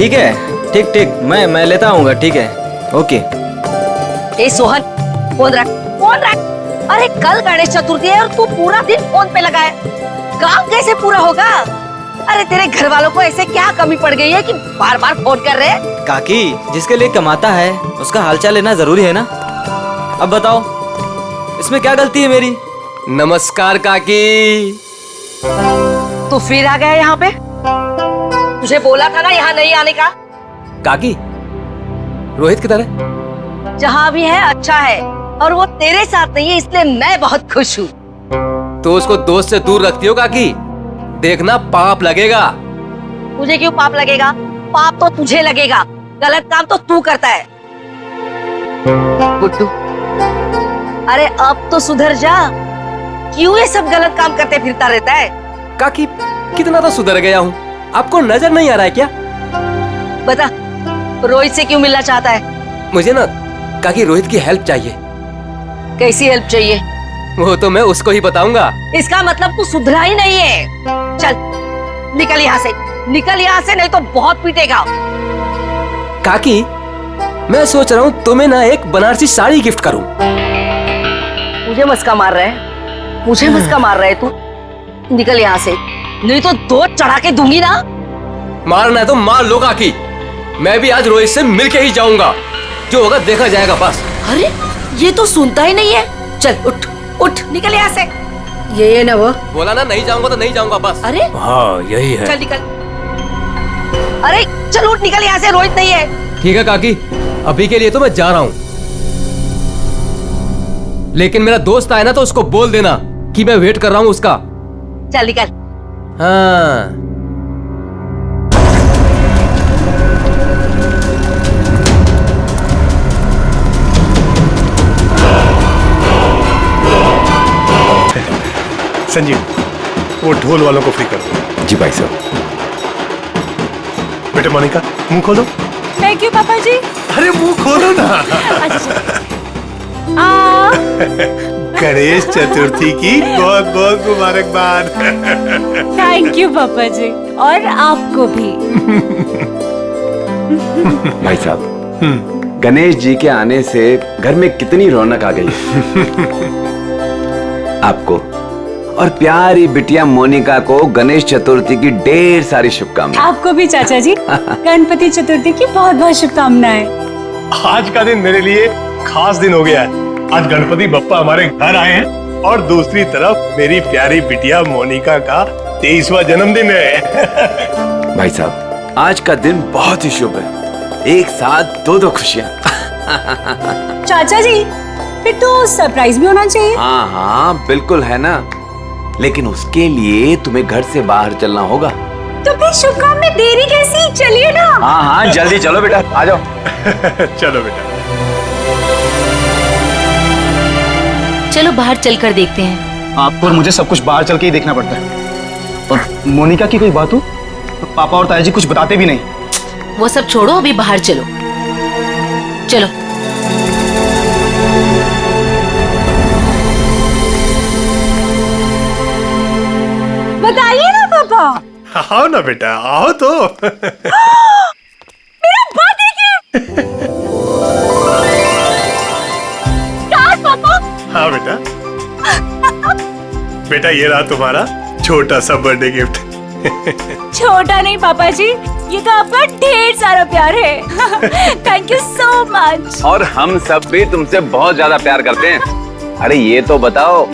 ठीक है, ठीक ठीक, मैं लेता आऊंगा, ठीक है, ओके। ए सोहन, फोन रख, फोन रख। अरे कल गणेश चतुर्थी है और तू पूरा दिन फोन पे लगा है, काम कैसे पूरा होगा? अरे तेरे घर वालों को ऐसे क्या कमी पड़ गई है कि बार बार फोन कर रहे हैं? काकी, जिसके लिए कमाता है उसका हालचाल लेना जरूरी है ना। अब बताओ, इसमें क्या गलती है मेरी? नमस्कार काकी। तू फिर आ गया यहाँ पे? तुझे बोला था ना यहाँ नहीं आने का। काकी, रोहित किधर है? जहाँ भी है अच्छा है, और वो तेरे साथ नहीं है, इसलिए मैं बहुत खुश हूँ। तो उसको दोस्त से दूर रखती हो काकी, देखना पाप लगेगा। मुझे क्यों पाप लगेगा? पाप तो तुझे लगेगा, गलत काम तो तू करता है। गुड्डू, अरे अब तो सुधर जा, क्यों ये सब गलत काम करते फिरता रहता है? काकी, कितना तो सुधर गया हूँ, आपको नजर नहीं आ रहा है क्या? बता, रोहित से क्यों मिलना चाहता है? मुझे ना काकी रोहित की हेल्प चाहिए। कैसी हेल्प चाहिए? वो तो मैं उसको ही बताऊंगा। इसका मतलब तू सुधरा ही नहीं है। चल निकल यहाँ से, निकल यहाँ से, नहीं तो बहुत पीटेगा। काकी, मैं सोच रहा हूँ तुम्हें ना एक बनारसी साड़ी गिफ्ट करूँ। मुझे मस्का मार रहा है, मुझे मस्का मार रहा है तू? निकल यहाँ से, नहीं तो दो चढ़ा के दूंगी ना। मारना है तो मार लो काकी, मैं भी आज रोहित से मिलके ही जाऊंगा, जो होगा देखा जाएगा बस। अरे ये तो सुनता ही नहीं है। चल उठ उठ, निकल यहाँ से। ये ना वो बोला ना नहीं जाऊंगा तो नहीं जाऊंगा बस। अरे हाँ यही है। चल निकल। अरे चल उठ, निकल यहाँ से, रोहित नहीं है। ठीक है काकी, अभी के लिए तो मैं जा रहा हूँ, लेकिन मेरा दोस्त आए ना तो उसको बोल देना कि मैं वेट कर रहा हूँ उसका। चल निकल। हाँ। संजीव, वो ढोल वालों को फ्री कर दो। जी भाई साहब। बेटे मोनिका, मुंह खोलो। थैंक यू पापा जी। अरे मुंह खोलो ना। गणेश चतुर्थी की बहुत बहुत मुबारकबाद। थैंक यू पापा जी, और आपको भी। भाई साहब, गणेश जी के आने से घर में कितनी रौनक आ गई है। आपको और प्यारी बिटिया मोनिका को गणेश चतुर्थी की ढेर सारी शुभकामनाएं। आपको भी चाचा जी गणपति चतुर्थी की बहुत बहुत शुभकामनाएं। आज का दिन मेरे लिए खास दिन हो गया है। आज गणपति बप्पा हमारे घर आए हैं और दूसरी तरफ मेरी प्यारी बिटिया मोनिका का 23वां जन्मदिन है। भाई साहब, आज का दिन बहुत ही शुभ है, एक साथ दो खुशियाँ। चाचा जी, फिर तो सरप्राइज भी होना चाहिए। हाँ हाँ बिल्कुल है ना, लेकिन उसके लिए तुम्हें घर से बाहर चलना होगा। तो फिर शुभ काम में देरी कैसी? चलिए ना। हाँ हाँ जल्दी चलो बेटा, आ जाओ। चलो बेटा। चलो बाहर चलकर देखते हैं। आपको और मुझे सब कुछ बाहर चल के ही देखना पड़ता है। और मोनिका की कोई बात हो तो पापा और ताया जी कुछ बताते भी नहीं। वो सब छोड़ो, अभी बाहर चलो। चलो। बताइए ना पापा। आओ ना बेटा, आओ तो। मेरा बर्थडे गिफ्ट। पापा। हाँ बेटा। बेटा ये रहा तुम्हारा छोटा सा बर्थडे गिफ्ट। छोटा नहीं पापा जी, ये तो आपका ढेर सारा प्यार है। Thank you so much. और हम सब भी तुमसे बहुत ज्यादा प्यार करते हैं। अरे ये तो बताओ,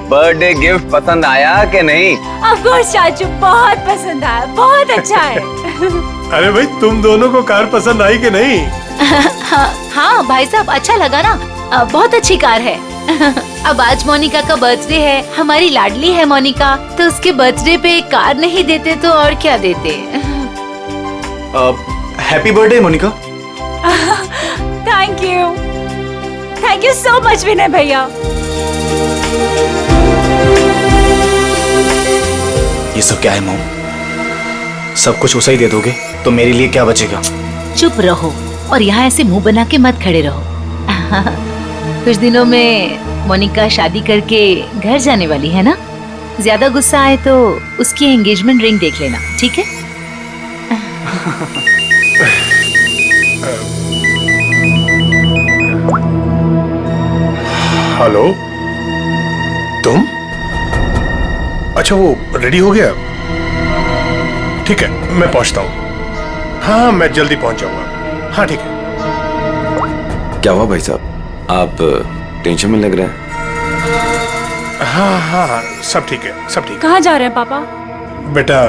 बर्थडे गिफ्ट पसंद आया कि नहीं? ऑफ कोर्स चाचू, बहुत पसंद आया, बहुत अच्छा है। अरे भाई, तुम दोनों को कार पसंद आई कि नहीं? हाँ भाई साहब, अच्छा लगा ना, बहुत अच्छी कार है। अब आज मोनिका का बर्थडे है, हमारी लाडली है मोनिका, तो उसके बर्थडे पे कार नहीं देते तो और क्या देते। Happy birthday Monika. Thank you so much Vinay भैया। ये सब क्या है मॉम? सब कुछ उसे ही दे दोगे तो मेरे लिए क्या बचेगा? चुप रहो और यहाँ ऐसे मुंह बना के मत खड़े रहो। कुछ दिनों में मोनिका शादी करके घर जाने वाली है ना, ज्यादा गुस्सा आए तो उसकी एंगेजमेंट रिंग देख लेना, ठीक है? हेलो, तुम? अच्छा, वो रेडी हो गया? ठीक है, मैं पहुंचता हूँ। हाँ, मैं जल्दी पहुंच जाऊंगा। हाँ ठीक है। क्या हुआ भाई साहब, आप टेंशन में लग रहे हैं? हाँ हाँ हाँ, सब ठीक है, सब ठीक कहाँ जा रहे हैं पापा? है। बेटा,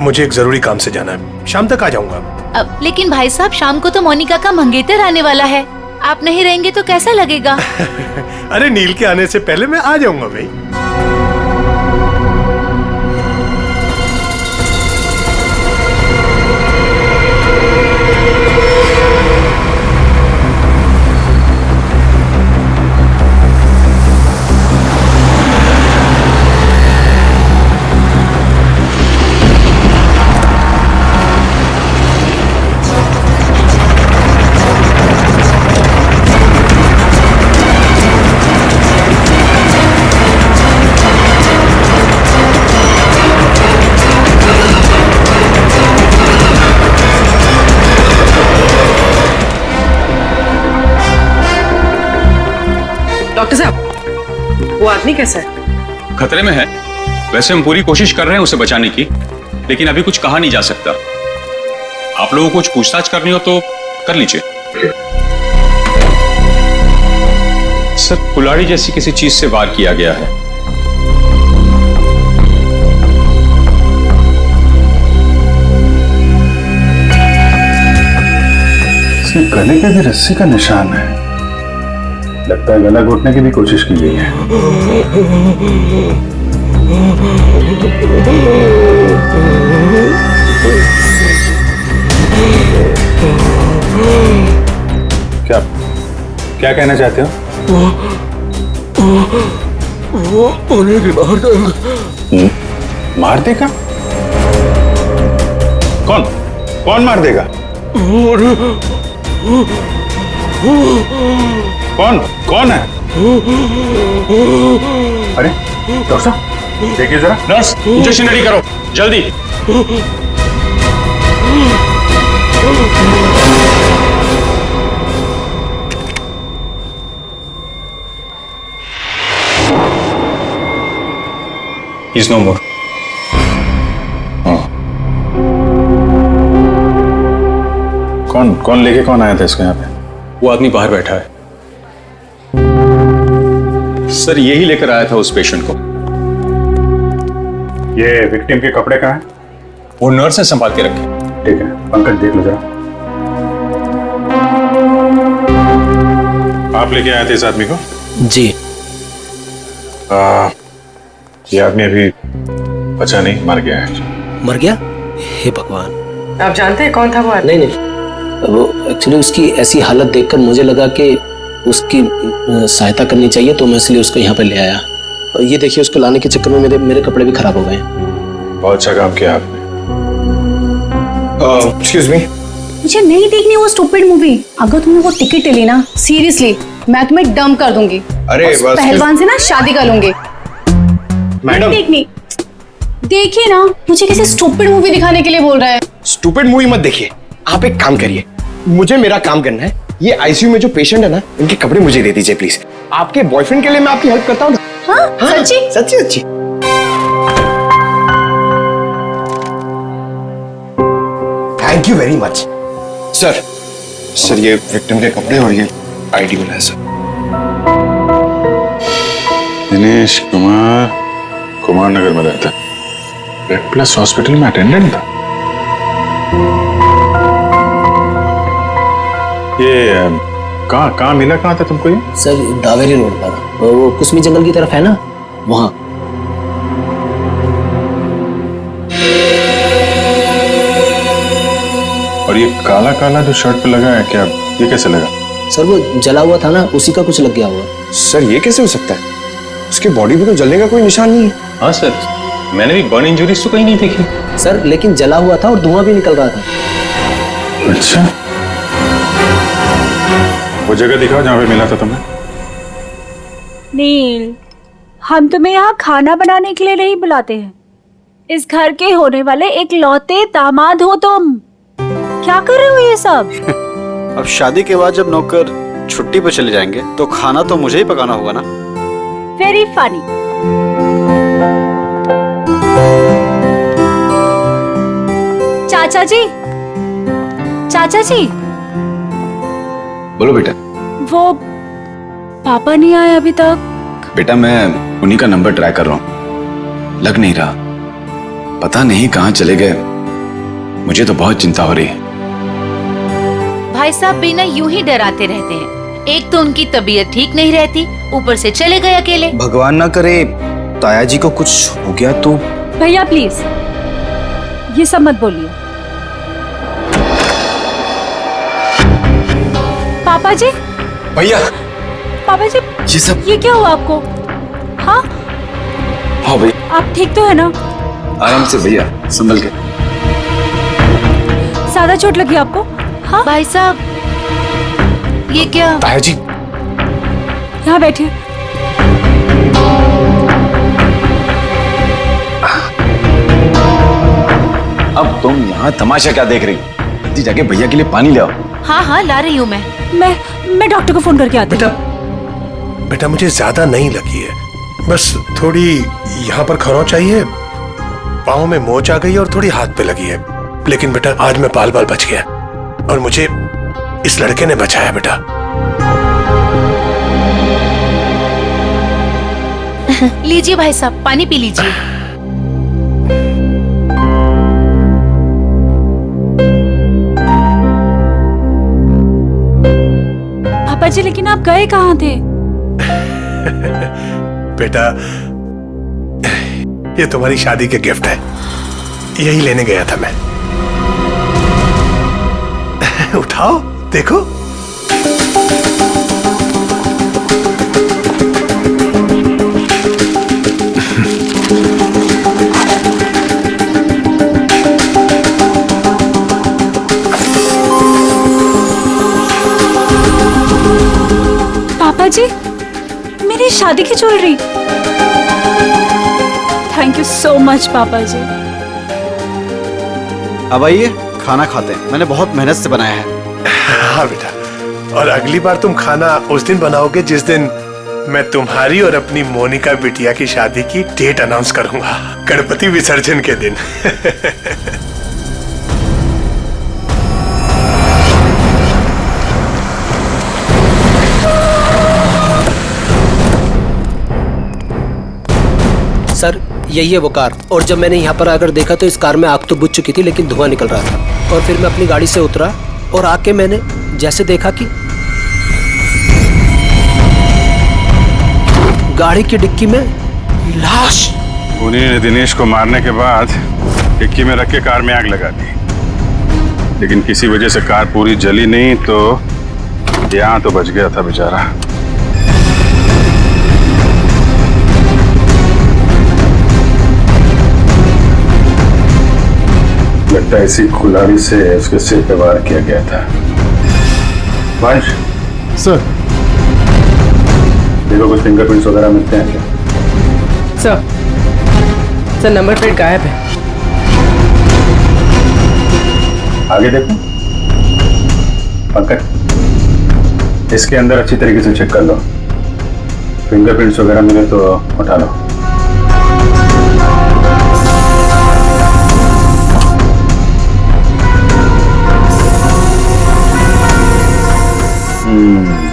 मुझे एक जरूरी काम से जाना है, शाम तक आ जाऊंगा। लेकिन भाई साहब, शाम को तो मोनिका का मंगेतर आने वाला है, आप नहीं रहेंगे तो कैसा लगेगा? अरे नील के आने से पहले मैं आ जाऊंगा भाई। डॉक्टर साहब, वो आदमी कैसा है? खतरे में है। वैसे हम पूरी कोशिश कर रहे हैं उसे बचाने की, लेकिन अभी कुछ कहा नहीं जा सकता। आप लोगों को कुछ पूछताछ करनी हो तो कर लीजिए। सर, कुल्हाड़ी जैसी किसी चीज से वार किया गया है। इसके गले पे भी रस्सी का निशान है, लगता है गला घोटने की भी कोशिश की गई है। क्या क्या कहना चाहते हो? वो उन्हें भी मार देगा। मार देगा? कौन कौन मार देगा? कौन कौन है? अरे डॉक्टर साहब, देखिए जरा। नर्स, इंजेक्शन रेडी करो जल्दी। He's no more. कौन लेके कौन आया था इसको यहाँ पे? वो आदमी बाहर बैठा है सर, यही लेकर आया था उस पेशेंट को। ये विक्टिम के कपड़े कहाँ हैं? वो नर्स ने संभाल के रखे। ठीक है, पंकज देख लो जरा। आप लेके आए थे इस आदमी को? जी। ये आदमी अभी बचा नहीं, मर गया है। मर गया? हे भगवान। आप जानते हैं कौन था वो आदमी? नहीं, वो एक्चुअली उसकी ऐसी हालत देखकर मुझे लगा कि उसकी सहायता करनी चाहिए, तो मैं इसलिए उसको यहाँ पे ले आया। और ये देखिए, उसको लाने के चक्कर में मेरे कपड़े भी खराब हो गए। बहुत अच्छा काम किया आपने। एक्सक्यूज मी, मुझे नहीं देखनी वो स्टूपिड मूवी। अगर तुमने वो टिकट ली ना, सीरियसली मैं तुम्हें डंप कर दूंगी। अरे उस पहलवान से ना शादी कर लूंगी। मैडम, देखनी देखिए ना, मुझे किसी स्टूपिड मूवी दिखाने के लिए बोल रहा है। स्टूपिड मूवी मत देखिए, आप एक काम करिए, मुझे मेरा काम करना है। ये आईसीयू में जो पेशेंट है ना, इनके कपड़े मुझे दे दीजिए प्लीज। आपके बॉयफ्रेंड के लिए मैं आपकी हेल्प करता हूँ। हाँ, सच्ची? सच्ची सच्ची। Thank you very much sir. Sir, ये विक्टिम के कपड़े और ये आईडी मिला है सर। दिनेश कुमार नगर में रहता है, रेड प्लस हॉस्पिटल में अटेंडेंट था। ये कहाँ मिला, कहाँ था तुमको ये? सर, दावेरी रोड पर, वो कुसमी जंगल की तरफ है ना, वहाँ। और ये काला काला जो शर्ट पे लगा है, क्या ये कैसे लगा? सर, वो जला हुआ था ना, उसी का कुछ लग गया होगा। सर, ये कैसे हो सकता है? उसकी बॉडी पे तो जलने का कोई निशान नहीं है। हाँ सर, मैंने भी बर्न इंजरीज तो कहीं नहीं देखी। सर, लेकिन जला हुआ था और धुआं भी निकल रहा था। अच्छा, वो जगह दिखाओ जहाँ पे मिला था तुम्हें। नील, हम तुम्हें यहाँ खाना बनाने के लिए नहीं बुलाते हैं। इस घर के होने वाले एक लौते दामाद हो तुम। क्या कर रहे हो ये सब? अब शादी के बाद जब नौकर छुट्टी पर चले जाएंगे तो खाना तो मुझे ही पकाना होगा ना। Very funny. चाचा जी, चाचा जी। बोलो बेटा। वो पापा नहीं आए अभी तक। बेटा मैं उन्हीं का नंबर ट्राई कर रहा हूँ, लग नहीं रहा। पता नहीं कहाँ चले गए। मुझे तो बहुत चिंता हो रही है। भाई साहब बिना यूं ही डराते रहते हैं। एक तो उनकी तबीयत ठीक नहीं रहती, ऊपर से चले गए अकेले। भगवान ना करे ताया जी को कुछ हो गया तो। भैया प्लीज ये सब मत बोलिए। पापा जी। भैया। पापा जी ये सब ये क्या हुआ आपको? हाँ हाँ भैया। आप ठीक तो है ना? आराम से भैया, संभल के। ज्यादा चोट लगी आपको? हाँ भाई साहब ये क्या? ताया जी यहाँ बैठिए। अब तुम यहाँ तमाशा क्या देख रही हो? जल्दी जाके भैया के लिए पानी ले आओ। हाँ हाँ ला रही हूँ मैं डॉक्टर को फोन करके आती हूँ। बेटा मुझे ज्यादा नहीं लगी है, बस थोड़ी यहाँ पर खरोंच चाहिए, पाँव में मोच आ गई और थोड़ी हाथ पे लगी है। लेकिन बेटा आज मैं बाल बच गया और मुझे इस लड़के ने बचाया बेटा। लीजिए भाई साहब पानी पी लीजिए। पापा जी लेकिन आप गए कहाँ थे? बेटा ये तुम्हारी शादी के गिफ्ट है, यही लेने गया था मैं। उठाओ देखो। पापा जी मेरी शादी की jewellery. Thank you so much पापा जी। अब आइए खाना खाते हैं, मैंने बहुत मेहनत से बनाया है। हाँ बेटा, और अगली बार तुम खाना उस दिन बनाओगे जिस दिन मैं तुम्हारी और अपनी मोनिका बिटिया की शादी की डेट अनाउंस करूंगा, गणपति विसर्जन के दिन। सर यही है वो कार, और जब मैंने यहाँ पर आकर देखा तो इस कार में आग तो बुझ चुकी थी लेकिन धुआं निकल रहा था। और फिर मैं अपनी गाड़ी से उतरा और आके मैंने जैसे देखा कि गाड़ी की डिक्की में लाश। उन्हीं ने दिनेश को मारने के बाद डिक्की में रख के कार में आग लगा दी, लेकिन किसी वजह से कार पूरी जली नहीं तो यहाँ तो बच गया था बेचारा। लगता है इसी कुल्हाड़ी से उसके सिर पे वार किया गया था। वंश सर, देखो कुछ फिंगरप्रिंट्स वगैरह मिलते हैं क्या? सर नंबर प्लेट गायब है। आगे देखो पंकज, इसके अंदर अच्छी तरीके से चेक कर लो, फिंगरप्रिंट्स वगैरह मिले तो उठा लो।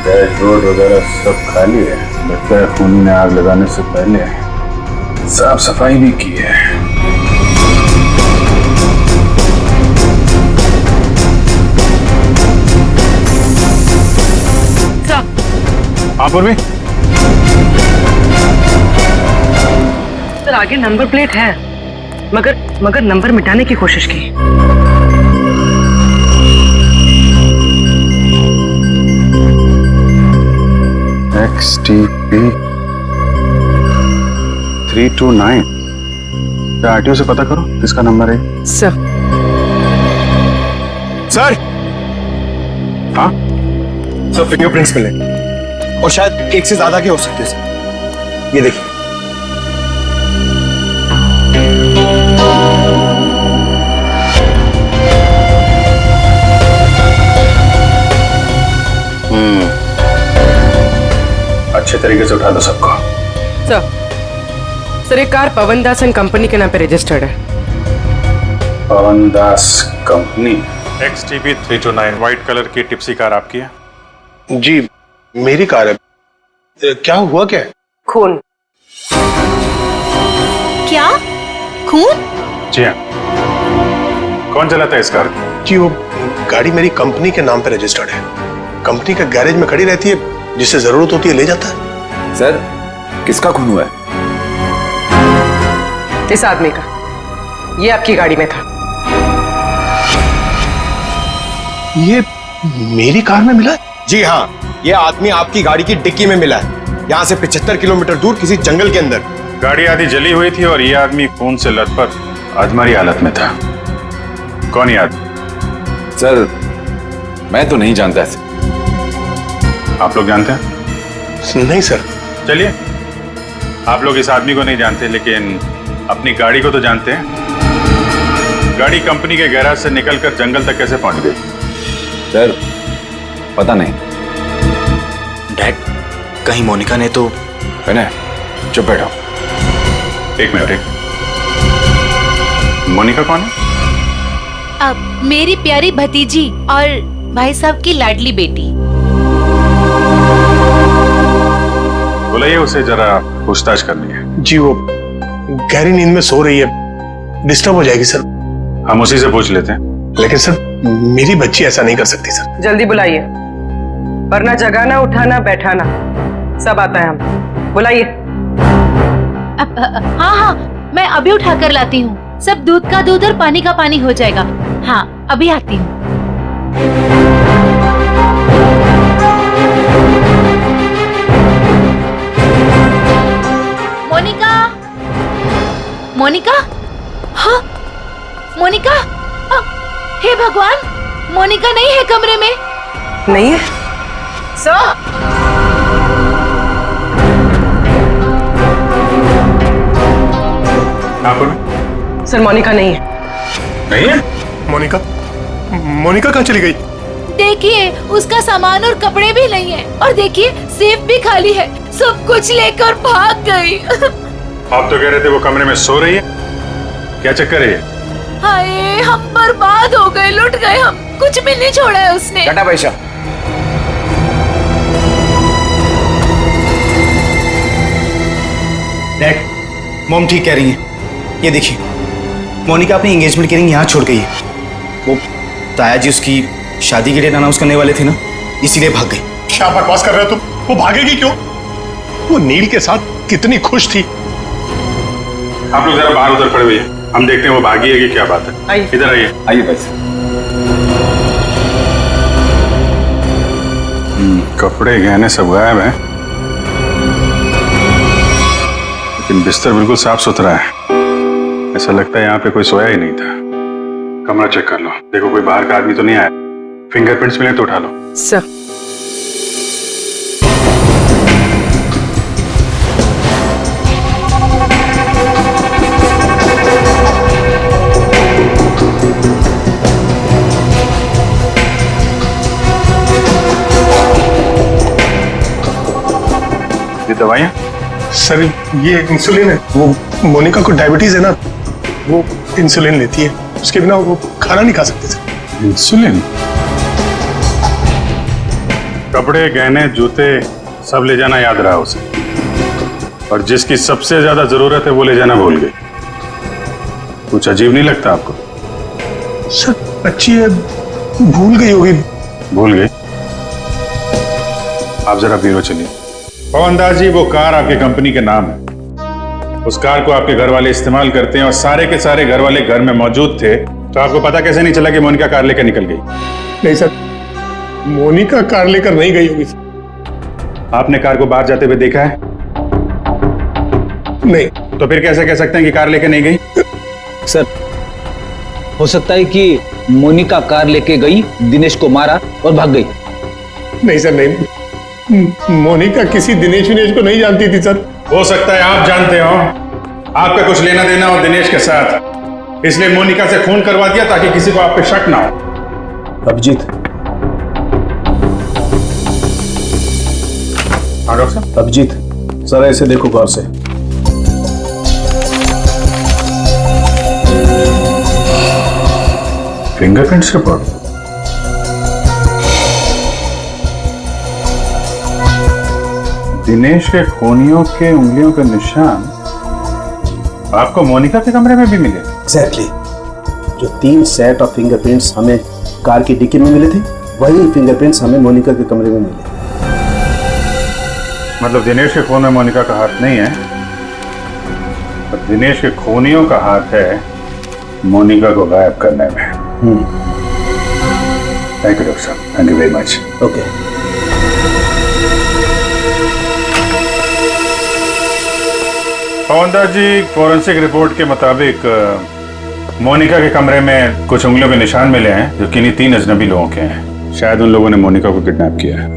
डैशबोर्ड वगैरह सब खाली है। लगता है खूनी ने आग लगाने से पहले साफ सफाई भी की है। हाँ पूर्वी। सर आगे नंबर प्लेट है, मगर नंबर मिटाने की कोशिश की। XTP 329। आरटीओ से पता करो किसका नंबर है। सर हाँ सब फिंगरप्रिंट्स मिले और शायद एक से ज्यादा के हो सकते हैं सर। ये देखिए। तरीके से उठा दो सबको। सर ये car Pawan Das and company के नाम पे रजिस्टर्ड है। पवन दास कंपनी। XTP 329 व्हाइट कलर की टिप्सी कार आपकी है? जी मेरी कार है। क्या हुआ क्या? खून। क्या खून? जी हाँ। कौन चलाता है इस कार को? जी वो गाड़ी मेरी कंपनी के नाम पे रजिस्टर्ड है। कंपनी का गैरेज में खड़ी रहती है, जिससे जरूरत होती है ले जाता है। सर किसका खून हुआ है? इस आदमी का। ये आपकी गाड़ी में था। ये मेरी कार में मिला है? जी हाँ, ये आदमी आपकी गाड़ी की डिक्की में मिला है, यहाँ से 75 किलोमीटर दूर किसी जंगल के अंदर। गाड़ी आधी जली हुई थी और ये आदमी खून से लथपथ अधमरी हालत में था। कौन ये आदमी? सर मैं तो नहीं जानता इसे। आप लोग जानते हैं? नहीं सर। चलिए, आप लोग इस आदमी को नहीं जानते लेकिन अपनी गाड़ी को तो जानते हैं। गाड़ी कंपनी के गैराज से निकलकर जंगल तक कैसे पहुंच गई? सर पता नहीं। डैड कहीं मोनिका ने तो। है चुप बैठो। एक मिनट। मोनिका कौन है? अब मेरी प्यारी भतीजी और भाई साहब की लाडली बेटी। बुलाइए उसे, जरा पूछताछ करनी है। जी वो गहरी नींद में सो रही है, डिस्टर्ब हो जाएगी सर। हम उसी से पूछ लेते हैं। लेकिन सर मेरी बच्ची ऐसा नहीं कर सकती सर। जल्दी बुलाइए, वरना जगाना उठाना बैठाना सब आता है। हम बुलाइए। हाँ हाँ मैं अभी उठा कर लाती हूँ। सब दूध का दूध और पानी का पानी हो जाएगा। हाँ अभी आती हूँ। मोनिका, मोनिका, हाँ मोनिका, हे भगवान, मोनिका नहीं है कमरे में। नहीं है सर। सर मोनिका नहीं है। नहीं है? मोनिका कहाँ चली गई? देखिए उसका सामान और कपड़े भी नहीं है, और देखिए सेफ भी खाली है। सब कुछ लेकर भाग गई। आप तो कह रहे थे वो कमरे में सो रही है। क्या चक्कर है? हाय हम बर्बाद हो गए, लुट गए हम। कुछ भी नहीं छोड़ा है उसने। टाटा पैसा। डैड मॉम ठीक कह रही हैं। ये देखिए मोनिका अपनी एंगेजमेंट की रिंग यहाँ छोड़ गई है। वो ताया जी उसकी शादी के डेट अनाउंस करने वाले थे ना, इसीलिए भाग गई। क्या बकवास कर रहे हो तुम? वो भागेगी क्यों? वो नील के साथ कितनी खुश थी। आप लोग जरा बाहर उधर खड़े हुए, हम देखते हैं वो भागी है कि क्या बात है। इधर आइए। आइए पैसे। कपड़े गहने सब गायब हैं, लेकिन बिस्तर बिल्कुल साफ सुथरा है। ऐसा लगता है यहाँ पे कोई सोया ही नहीं था। कमरा चेक कर लो, देखो कोई बाहर का आदमी तो नहीं आया। फिंगरप्रिंट्स मिले तो उठा लो। सर ये दवाइयाँ? सर ये इंसुलिन है। वो मोनिका को डायबिटीज है ना, वो इंसुलिन लेती है। उसके बिना वो खाना नहीं खा सकते सर। इंसुलिन? कपड़े गहने जूते सब ले जाना याद रहा उसे, और जिसकी सबसे ज्यादा जरूरत है वो ले जाना भूल गई। कुछ अजीब नहीं लगता आपको? सर बच्ची है, भूल गई होगी। भूल गई? आप जरा ब्यूरो चलिए। पवन दास जी, वो कार आपके कंपनी के नाम है। उस कार को आपके घर वाले इस्तेमाल करते हैं और सारे के सारे घर वाले घर में मौजूद थे, तो आपको पता कैसे नहीं चला कि मोनिका कार लेकर निकल गई? नहीं सर, मोनिका कार लेकर नहीं गई होगी। आपने कार को बाहर जाते हुए देखा है? नहीं। तो फिर कैसे कह सकते हैं कि कार लेकर नहीं गई? सर हो सकता है कि मोनिका कार लेके गई, दिनेश को मारा और भाग गई। नहीं सर नहीं, मोनिका किसी दिनेश विनेश को नहीं जानती थी सर। हो सकता है आप जानते हो, आपका कुछ लेना देना हो दिनेश के साथ, इसलिए मोनिका से खून करवा दिया ताकि किसी को आप पे शक ना हो। अभिजीत हाँ डॉक्टर साहब। अभिजीत जरा इसे देखो गौर से। Fingerprints report. दिनेश के खूनियों के उंगलियों के निशान आपको मोनिका के कमरे में भी मिले? एग्जैक्टली। जो 3 सेट ऑफ फिंगरप्रिंट्स हमें कार की डिक्की में मिले थे, वही फिंगरप्रिंट्स हमें मोनिका के कमरे में मिले। मतलब दिनेश के खून में मोनिका का हाथ नहीं है, पर दिनेश के खूनियों का हाथ है मोनिका को गायब करने में। थैंक यू डॉक्टर साहब, thank you very much. Okay. Pawan Das ji, forensic report के मुताबिक मोनिका के कमरे में कुछ उंगलियों के निशान मिले हैं जो किन्हीं 3 अजनबी लोगों के हैं। शायद उन लोगों ने मोनिका को किडनैप किया है।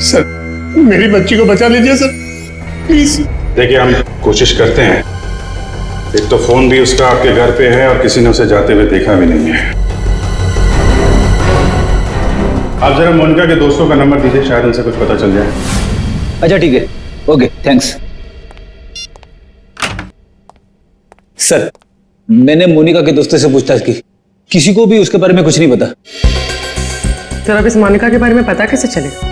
सर, मेरी बच्ची को बचा लीजिए सर, प्लीज। देखिए, हम कोशिश करते हैं। एक तो फोन भी उसका आपके घर पे है और किसी ने उसे जाते हुए देखा भी नहीं है। आप जरा मोनिका के दोस्तों का नंबर दीजिए, शायद उनसे कुछ पता चल जाए। अच्छा ठीक है, ओके थैंक्स। सर, मैंने मोनिका के दोस्तों से पूछताछ की, किसी को भी उसके बारे में कुछ नहीं पता। सर, अब इस मोनिका के बारे में पता कैसे चलेगा?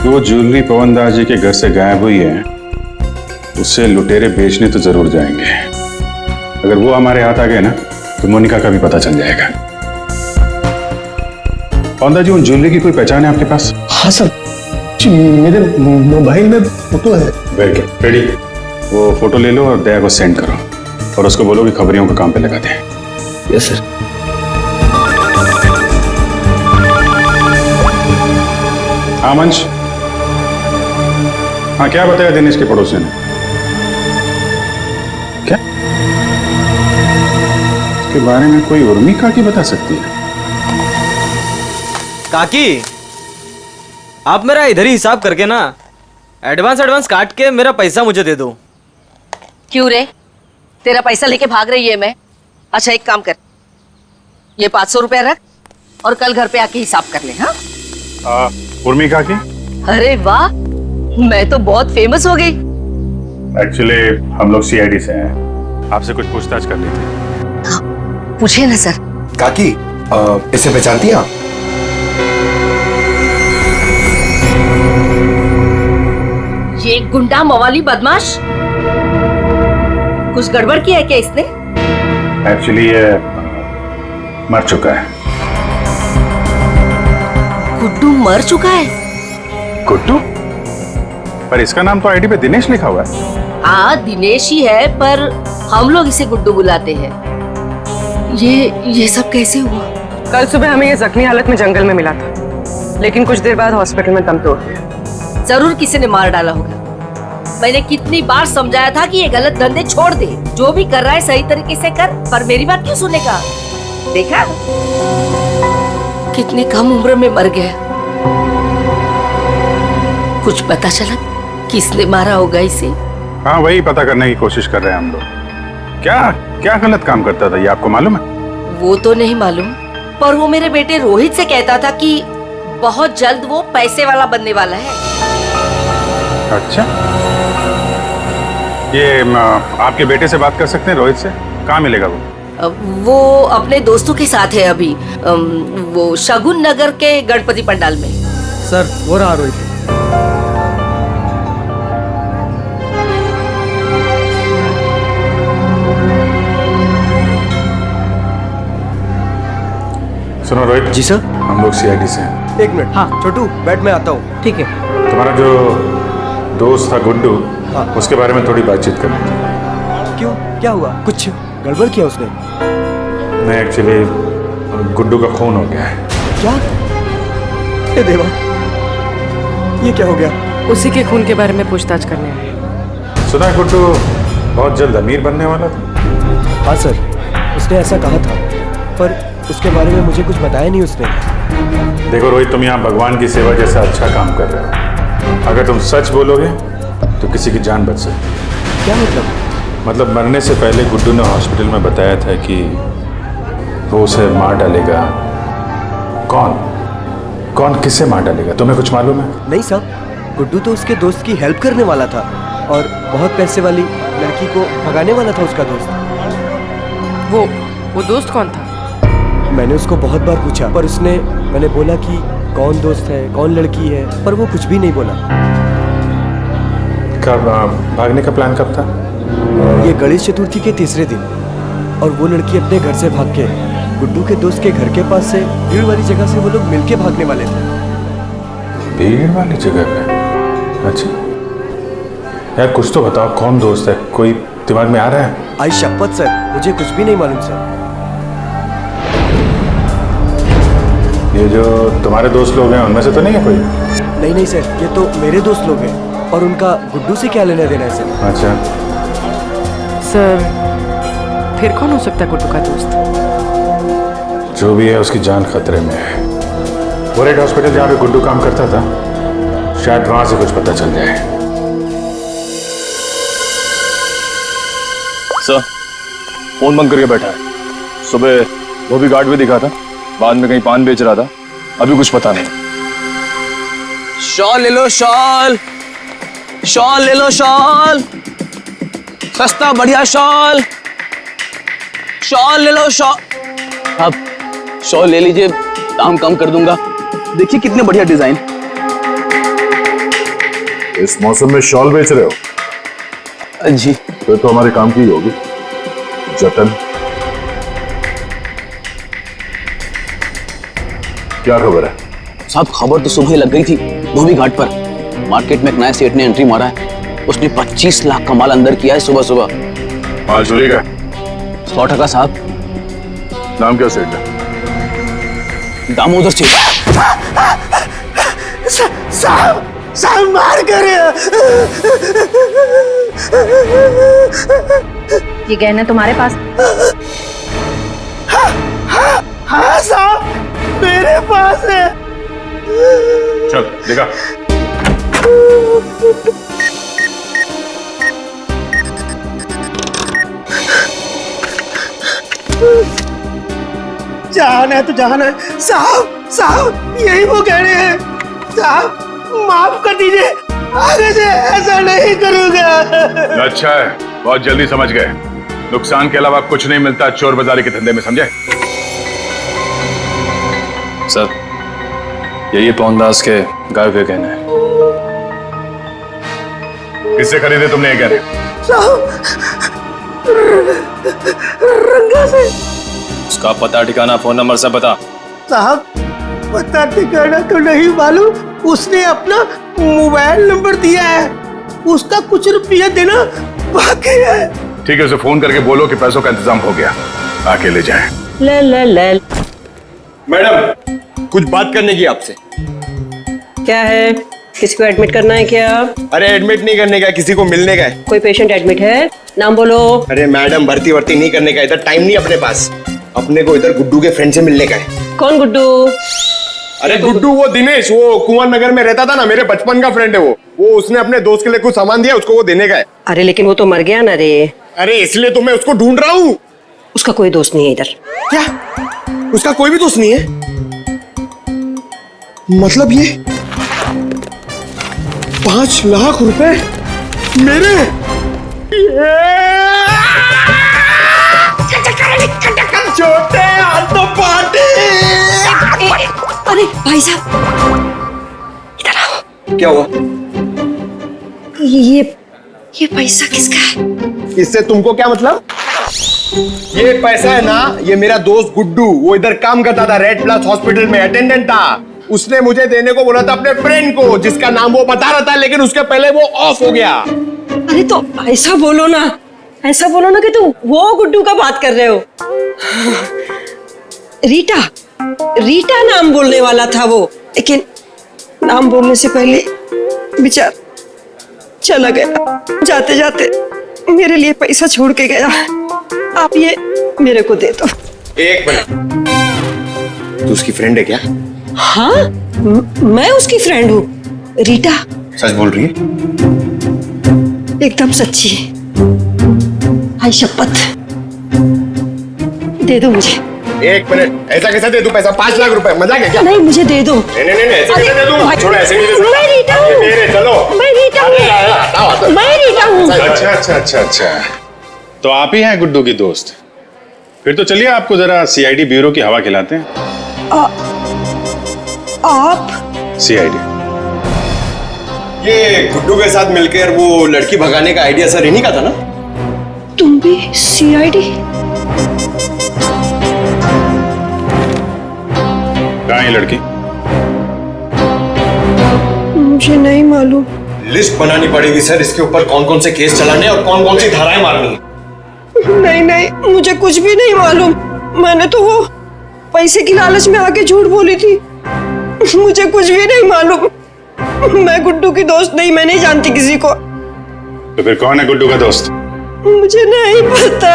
वो ज्वेलरी पवन दास जी के घर से गायब हुई है, उससे लुटेरे बेचने तो जरूर जाएंगे। अगर वो हमारे हाथ आ गए ना, तो मोनिका का भी पता चल जाएगा। पवन दास जी, उन ज्वेलरी की कोई पहचान है आपके पास? हाँ सर, मेरे मोबाइल में फोटो है। Very good, ready. वो फोटो ले लो और दया को सेंड करो, और उसको बोलो कि खबरियों को काम पे लगा दे। Yes sir. हाँ मंच, हाँ क्या बताया दिनेश के पड़ोसी ने? क्या इसके बारे में कोई उर्मी काकी बता सकती है? काकी, आप मेरा इधर ही हिसाब करके ना एडवांस काट के मेरा पैसा मुझे दे दो। क्यों रे, तेरा पैसा लेके भाग रही है मैं? अच्छा एक काम कर, ये 500 रुपया रख और कल घर पे आके हिसाब कर ले। हाँ उर्मी काकी? अरे वाह, मैं तो बहुत फेमस हो गई। एक्चुअली हम लोग सीआईडी से हैं, आपसे कुछ पूछताछ करनी थी। पूछिए ना सर। काकी, इसे पहचानती हैं आप? ये गुंडा मवाली बदमाश, कुछ गड़बड़ किया है क्या इसने? एक्चुअली ये मर चुका है। गुड्डू मर चुका है? गुड्डू? पर इसका नाम तो आईडी पे दिनेश लिखा हुआ है। हाँ दिनेश ही है, पर हम लोग इसे गुड्डू बुलाते हैं। ये सब कैसे हुआ? कल सुबह हमें ये जख्मी हालत में जंगल में मिला था, लेकिन कुछ देर बाद हॉस्पिटल में दम तोड़ दिया। जरूर किसी ने मार डाला होगा। मैंने कितनी बार समझाया था कि ये गलत धंधे छोड़ दे, जो भी कर रहा है सही तरीके से कर, पर मेरी बात क्यों सुनेगा? देखा कितनी कम उम्र में मर गया। कुछ पता चला किसने मारा होगा इसे? हाँ, वही पता करने की कोशिश कर रहे हैं हम लोग। क्या गलत काम करता था ये आपको मालूम है? वो तो नहीं मालूम, पर वो मेरे बेटे रोहित से कहता था कि बहुत जल्द वो पैसे वाला बनने वाला है। अच्छा, ये आपके बेटे से बात कर सकते हैं रोहित से? कहाँ मिलेगा वो? वो अपने दोस्तों के साथ है अभी, वो शगुन नगर के गणपति पंडाल में। सर, वो रहा रोहित। सुनो रोहित जी सर। हम लोग सीआईडी से हैं। 1 मिनट। हाँ छोटू, बैठ में आता हूँ। ठीक है। तुम्हारा जो दोस्त था गुड्डू, उसके बारे में थोड़ी बातचीत करनी थी। क्यों, क्या हुआ? कुछ गड़बड़ किया उसने? नहीं, एक्चुअली गुड्डू का खून हो गया है। क्या? हे देवा, ये क्या हो गया? उसी के खून के बारे में पूछताछ करने आए। सुना गुड्डू बहुत जल्द अमीर बनने वाला था। हाँ सर, उसने ऐसा कहा था, पर उसके बारे में मुझे कुछ बताया नहीं उसने। देखो रोहित, तुम यहाँ भगवान की सेवा जैसा अच्छा काम कर रहे हो। अगर तुम सच बोलोगे तो किसी की जान बच सकती है। क्या मतलब? मतलब मरने से पहले गुड्डू ने हॉस्पिटल में बताया था कि वो उसे मार डालेगा। कौन किससे मार डालेगा, तुम्हें कुछ मालूम है? नहीं साहब, गुड्डू तो उसके दोस्त की हेल्प करने वाला था और बहुत पैसे वाली लड़की को भगाने वाला था उसका दोस्त। वो दोस्त कौन था? मैंने उसको बहुत बार पूछा पर मैंने बोला कि कौन दोस्त है, कौन लड़की है, पर वो कुछ भी नहीं बोला। कब भागने का प्लान कब था? ये गणेश चतुर्थी के तीसरे दिन, और वो लड़की अपने घर से भाग के गुड्डू के दोस्त के घर के पास से भीड़ वाली जगह से वो लोग मिलके भागने वाले थे। भीड़ वाली जगह पे? अच्छा यार, कुछ तो बताओ, कौन दोस्त है? कोई दिमाग में आ रहा है? आई शपथ सर, मुझे कुछ भी नहीं मालूम सर। ये जो तुम्हारे दोस्त लोग हैं उनमें से तो नहीं है कोई? नहीं नहीं सर, ये तो मेरे दोस्त लोग हैं और उनका गुड्डू से क्या लेना देना है सर। अच्छा सर, फिर कौन हो सकता है गुड्डू का दोस्त? जो भी है उसकी जान खतरे में है। वो रेड हॉस्पिटल जहाँ पे गुड्डू काम करता था, शायद वहां से कुछ पता चल जाए। सर, फोन बंद करके बैठा है। सुबह वो भी गार्ड भी दिखा था, बाद में कहीं पान बेच रहा था, अभी कुछ पता नहीं। शॉल ले लो, शॉल शॉल ले लो, शॉल सस्ता बढ़िया शॉल, शॉल ले लो, शॉल। आप शॉल ले लीजिए, दाम कम कर दूंगा। देखिए कितने बढ़िया डिजाइन। इस मौसम में शॉल बेच रहे हो? जी। फिर तो हमारे काम की ही होगी। जतन, क्या खबर है? साहब, खबर तो सुबह ही लग गई थी धोबी घाट पर। मार्केट में एक नया सेठ ने एंट्री मारा है। उसने 25 लाख का माल अंदर किया है सुबह सुबह। माल चोरी का? 100% साहब। नाम क्या सेठ है? दामोदर सेठ। साहब मार कर। ये गहना तुम्हारे पास? हाँ साहब, मेरे पास है। चल देखा। जान है तो जान है साहब। साहब यही वो गहने हैं साहब, माफ कर दीजिए, आगे से ऐसा नहीं करूंगा। अच्छा है, बहुत जल्दी समझ गए। नुकसान के अलावा कुछ नहीं मिलता चोर बाजारी के धंधे में, समझे? सर, यही पवनदास के गायब हुए गहने हैं। किससे खरीदे तुमने ये गहने? साहब, रंगा से। उसका पता ठिकाना, फोन नंबर सब बता। साहब, पता ठिकाना तो नहीं मालूम, उसने अपना मोबाइल नंबर दिया है, उसका कुछ रुपया देना बाकी है। ठीक है, उसे फोन करके बोलो कि पैसों का इंतजाम हो गया, आके ले जाए। ले। मैडम, कुछ बात करने की आपसे। क्या है? किसी को एडमिट करना है क्या? अरे एडमिट नहीं करने का, किसी को मिलने का है। कोई पेशेंट एडमिट है? नाम बोलो। अरे मैडम, भर्ती वर्ती नहीं करने का, इधर टाइम नहीं अपने पास। अपने को इधर गुड्डू के फ्रेंड से मिलने का है। कौन गुड्डू? अरे गुड्डू, वो दिनेश, वो कुंवर नगर में रहता था ना, मेरे बचपन का फ्रेंड है वो उसने अपने दोस्त के लिए कुछ सामान दिया, उसको वो देने का है। अरे लेकिन वो तो मर गया ना रे। अरे इसलिए तो मैं उसको ढूंढ रहा हूँ। उसका कोई दोस्त नहीं है इधर। क्या? उसका कोई भी दोस्त नहीं है? मतलब ये 5 लाख रुपए मेरे? छोटे हाथों पार्टी। अरे भाई साहब, इधर आओ। क्या हुआ? ये पैसा किसका है? इससे तुमको क्या मतलब? ये पैसा है ना, ये मेरा दोस्त गुड्डू, वो इधर काम करता था, रेड प्लस हॉस्पिटल में अटेंडेंट था। उसने मुझे देने को बोला था अपने फ्रेंड को, जिसका नाम वो बता रहा था, लेकिन उसके पहले वो ऑफ हो गया। अरे तो ऐसा बोलो ना, ऐसा बोलो ना कि तुम वो गुड्डू का बात कर रहे हो। रीटा नाम बोलने वाला था वो, लेकिन नाम बोलने से पहले बेचारा चला गया। जाते जाते मेरे लिए पैसा छोड़ के गया। आप ये मेरे को दे दो। एक मिनट, तू उसकी फ्रेंड है क्या? हाँ, मैं उसकी फ्रेंड हूँ। रीटा सच बोल रही है? एकदम सच्ची है। आई शपथ, दे दो मुझे। एक मिनट, ऐसा कैसे दे दूं पैसा? 5 लाख रुपए, मजाक है क्या? नहीं मुझे दे दो। नहीं, ऐसे कैसे दे दूं? छोड़ो, ऐसे नहीं दे दूं। मैं रीटा हूँ। दे रहे, चलो। मैं रीटा हूँ। मैं रीटा हूँ। अच्छा। तो आप ही हैं गुड्डू की दोस्त? फिर तो चलिए आपको जरा सीआईडी ब्यूरो की हवा खिलाते हैं। आप? सीआईडी। ये गुड्डू के साथ मिलकर वो लड़की भगाने का आइडिया सर इन्हीं का था ना? तुम भी सीआईडी? कहाँ है लड़की? मुझे नहीं मालूम। लिस्ट बनानी पड़ेगी सर इसके ऊपर, कौन कौन से केस चलाने और कौन कौन सी धाराएं मारनी है। नहीं मुझे कुछ भी नहीं मालूम। मैंने तो वो पैसे की लालच में आके झूठ बोली थी। मुझे कुछ भी नहीं मालूम। मैं गुड्डू की दोस्त नहीं, मैं नहीं जानती किसी को। तो फिर कौन है गुड्डू का दोस्त? मुझे नहीं पता।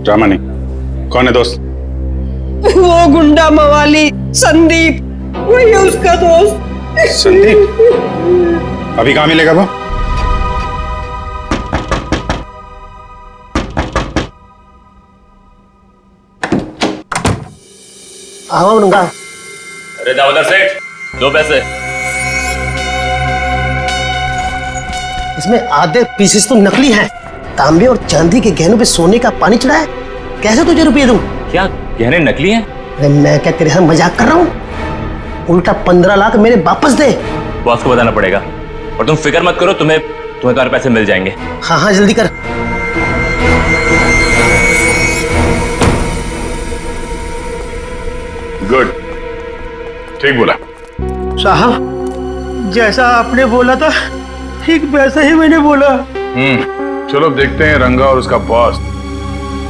ड्रामा नहीं, कौन है दोस्त? वो गुंडा मवाली संदीप, वही है उसका दोस्त। संदीप? अभी कहाँ मिलेगा वो? अरे दामोदर सेठ, 2 पैसे। इसमें आधे पीसेस तो नकली हैं। तांबे और चांदी के गहनों पे सोने का पानी चढ़ा है। कैसे तुझे रुपये दूं? क्या गहने नकली हैं? अरे मैं क्या तेरे साथ मजाक कर रहा हूँ? उल्टा 15 लाख मेरे वापस दे। बॉस को बताना पड़ेगा। और तुम फिक्र मत करो, तुम्हें तुम्हारे पैसे मिल जाएंगे। हाँ जल्दी कर। गुड, ठीक बोला साहब। जैसा आपने बोला था ठीक वैसा ही मैंने बोला। चलो देखते हैं रंगा और उसका बॉस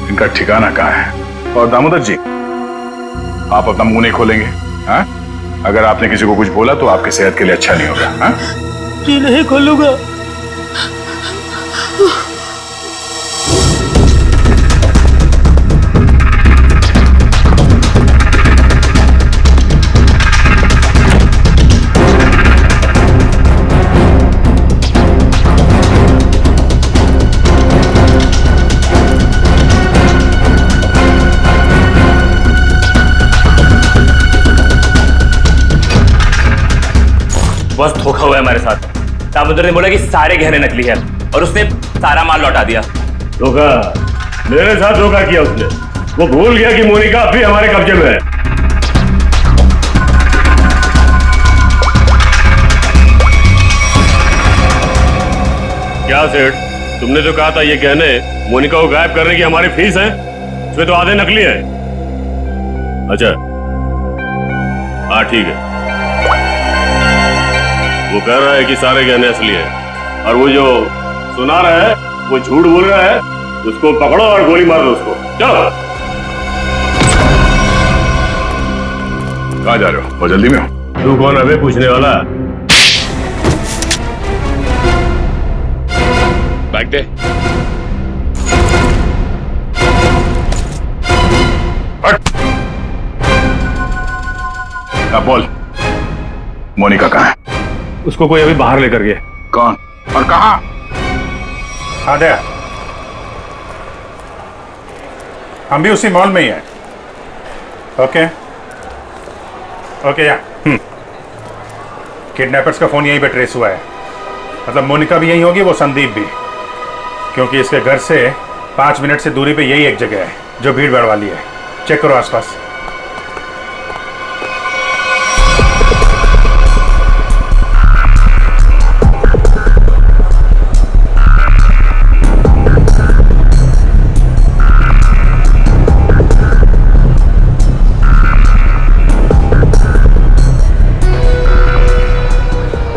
इनका ठिकाना कहाँ है। और दामोदर जी, आप अपना मुंह नहीं खोलेंगे, हाँ? अगर आपने किसी को कुछ बोला तो आपकी सेहत के लिए अच्छा नहीं होगा, हाँ? जी नहीं खोलूंगा। बस धोखा हुआ है हमारे साथ। दामोदर ने बोला कि सारे गहने नकली है और उसने सारा माल लौटा दिया। धोखा? मेरे साथ धोखा किया उसने। वो भूल गया कि मोनिका अभी हमारे कब्जे में है। क्या सेठ, तुमने जो कहा था ये गहने मोनिका को गायब करने की हमारी फीस है, इसमें तो आधे नकली है। अच्छा हाँ ठीक है। वो कह रहा है कि सारे गहने असली है और वो जो सुना रहा है वो झूठ बोल रहा है। उसको पकड़ो और गोली मार दो उसको। चलो। कहाँ जा रहे हो? बहुत जल्दी में हो? तू कौन है पूछने वाला? बैग दे। अब बोल, मोनिका कहाँ है? उसको कोई अभी बाहर लेकर गया। कौन और कहाँ? आद्या, हम भी उसी मॉल में ही हैं। ओके या किडनैपर्स का फोन यहीं पे ट्रेस हुआ है। मतलब मोनिका भी यहीं होगी, वो संदीप भी, क्योंकि इसके घर से 5 मिनट से दूरी पे यही एक जगह है जो भीड़ भाड़ वाली है। चेक करो आसपास।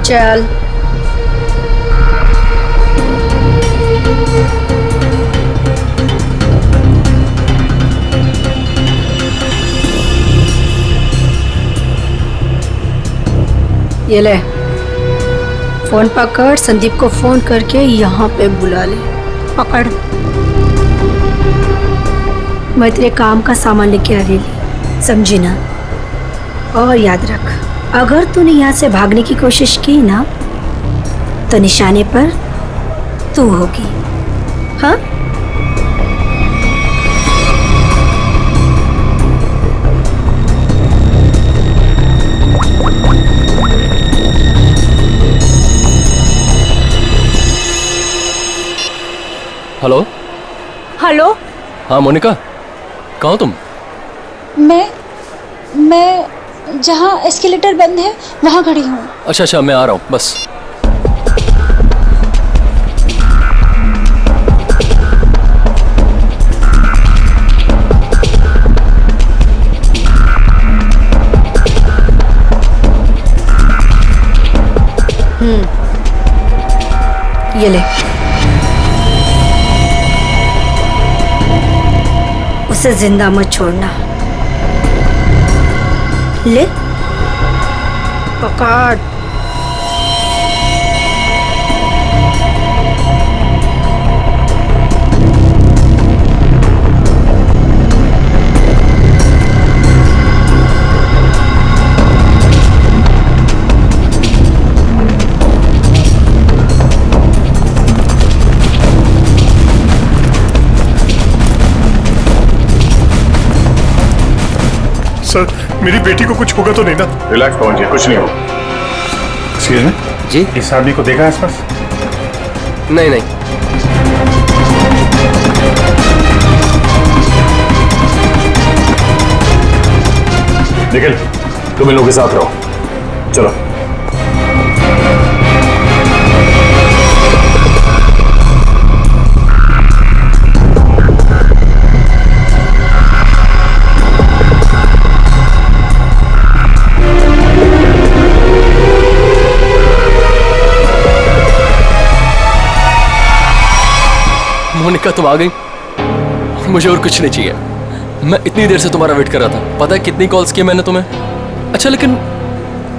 चल। ये ले फोन पकड़, संदीप को फोन करके यहाँ पे बुला ले। पकड़। मैं तेरे काम का सामान लेके आ रही, समझी ना? और याद रख, अगर तूने यहाँ से भागने की कोशिश की ना तो निशाने पर तू होगी। हाँ? हेलो। हेलो। हाँ मोनिका, कहाँ हो तुम? मैं जहाँ एस्केलेटर बंद है वहाँ खड़ी हूँ। अच्छा मैं आ रहा हूँ बस। ये ले। उसे जिंदा मत छोड़ना। ले पकड़। सर, मेरी बेटी को कुछ होगा तो नहीं ना? रिलैक्स पवन जी, कुछ नहीं हो। एक्सक्यूज मी जी, इस आदमी को देखा है आसपास? नहीं नहीं। निखिल, तुम इन लोगों के साथ रहो, चलो। मोनिका तुम आ गई, मुझे और कुछ नहीं चाहिए। मैं इतनी देर से तुम्हारा वेट कर रहा था। पता है कितनी कॉल्स किए मैंने तुम्हें। अच्छा लेकिन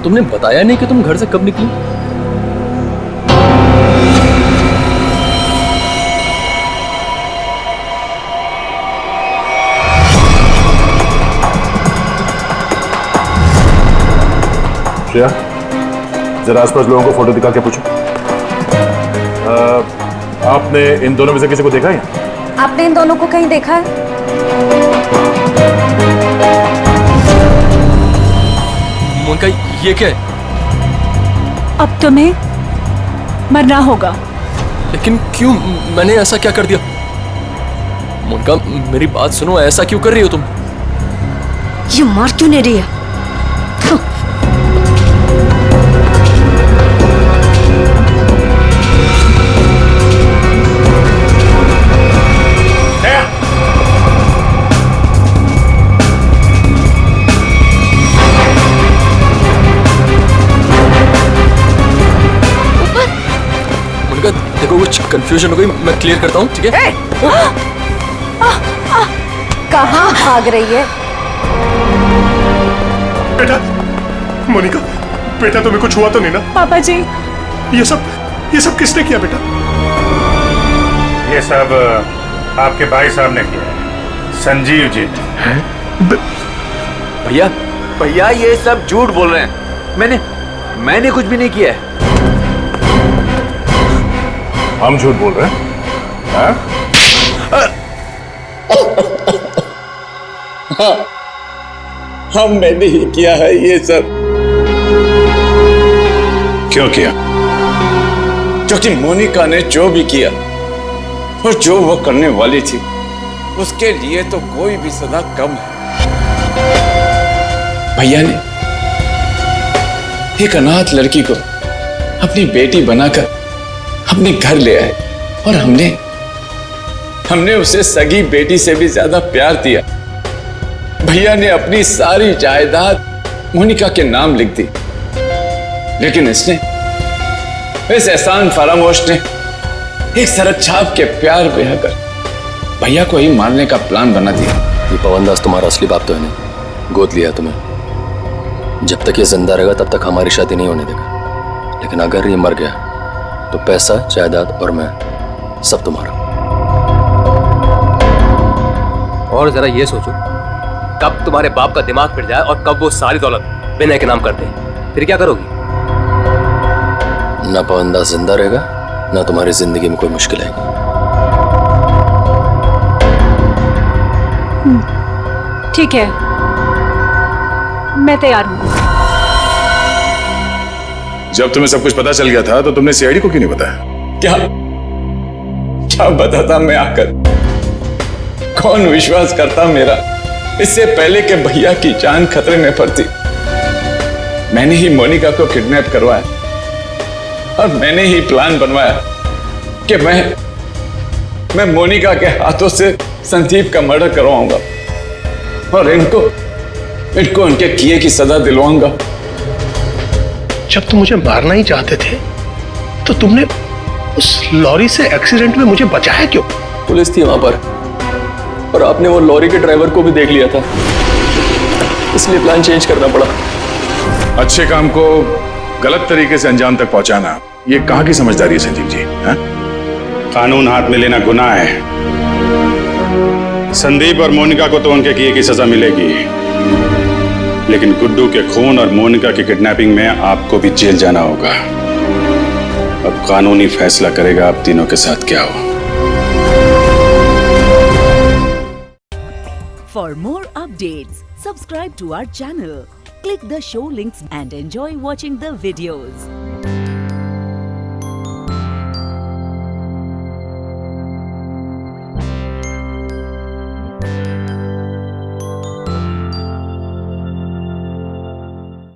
तुमने बताया नहीं कि तुम घर से कब निकली? श्रेया, जरा आसपास लोगों को फोटो दिखा के पूछो। आपने इन दोनों में से किसी को देखा है? आपने इन दोनों को कहीं देखा है? मोनिका ये क्या है? अब तुम्हें मरना होगा। लेकिन क्यों? मैंने ऐसा क्या कर दिया? मोनिका मेरी बात सुनो, ऐसा क्यों कर रही हो तुम? ये मार क्यों नहीं रही है? देखो कुछ कंफ्यूजन हो गई, मैं क्लियर करता हूँ, ठीक है? कहाँ भाग रही है? बेटा, मोनिका, बेटा तुम्हें कुछ हुआ तो नहीं ना? पापा जी, ये सब किसने किया बेटा? ये सब आपके भाई साहब ने किया है, संजीव जी। भैया भैया ये सब झूठ बोल रहे हैं। मैंने कुछ भी नहीं किया है। हम झूठ बोल रहे हैं? हाँ, हमने ही किया है ये सब। क्यों किया? क्योंकि मोनिका ने जो भी किया और जो वो करने वाली थी, उसके लिए तो कोई भी सजा कम है। भैया ने एक अनाथ लड़की को अपनी बेटी बनाकर अपने घर ले आए और हमने उसे सगी बेटी से भी ज्यादा प्यार दिया। भैया ने अपनी सारी जायदाद मोनिका के नाम लिख दी, लेकिन इस एहसान फरामोश ने एक सरद छाप के प्यार बहाकर भैया को ही मारने का प्लान बना दिया। ये पवनदास तुम्हारा असली बाप तो है नहीं, गोद लिया तुम्हें। जब तक ये जिंदा रहेगा तब तक हमारी शादी नहीं होने देगा, लेकिन अगर ये मर गया तो पैसा, जायदाद और मैं सब तुम्हारा। और जरा ये सोचो, कब तुम्हारे बाप का दिमाग फिर जाए और कब वो सारी दौलत विनय के नाम कर दे, फिर क्या करोगी? ना पवनदास जिंदा रहेगा, ना तुम्हारी जिंदगी में कोई मुश्किल आएगी। ठीक है, मैं तैयार हूँ। जब तुम्हें सब कुछ पता चल गया था तो तुमने सीआईडी को क्यों नहीं बताया? क्या क्या बताता मैं आकर, कौन विश्वास करता मेरा, इससे पहले कि भैया की जान खतरे में पड़ती। मैंने ही मोनिका को किडनैप करवाया और मैंने ही प्लान बनवाया कि मैं मोनिका के हाथों से संदीप का मर्डर करवाऊंगा और इनको उनके किए की सजा दिलवाऊंगा। जब तुम मुझे मारना ही चाहते थे तो तुमने उस लॉरी से एक्सीडेंट में मुझे बचाया क्यों? पुलिस थी वहां पर और आपने वो लॉरी के ड्राइवर को भी देख लिया था, इसलिए प्लान चेंज करना पड़ा। अच्छे काम को गलत तरीके से अंजाम तक पहुंचाना, ये कहां की समझदारी है संजीव जी? कानून हाथ में लेना गुनाह है। संदीप और मोनिका को तो उनके किए की सजा मिलेगी, लेकिन गुड्डू के खून और मोनिका की किडनैपिंग में आपको भी जेल जाना होगा। अब कानूनी फैसला करेगा आप तीनों के साथ क्या हो। For more updates, subscribe to our channel, click the show links and enjoy watching the videos.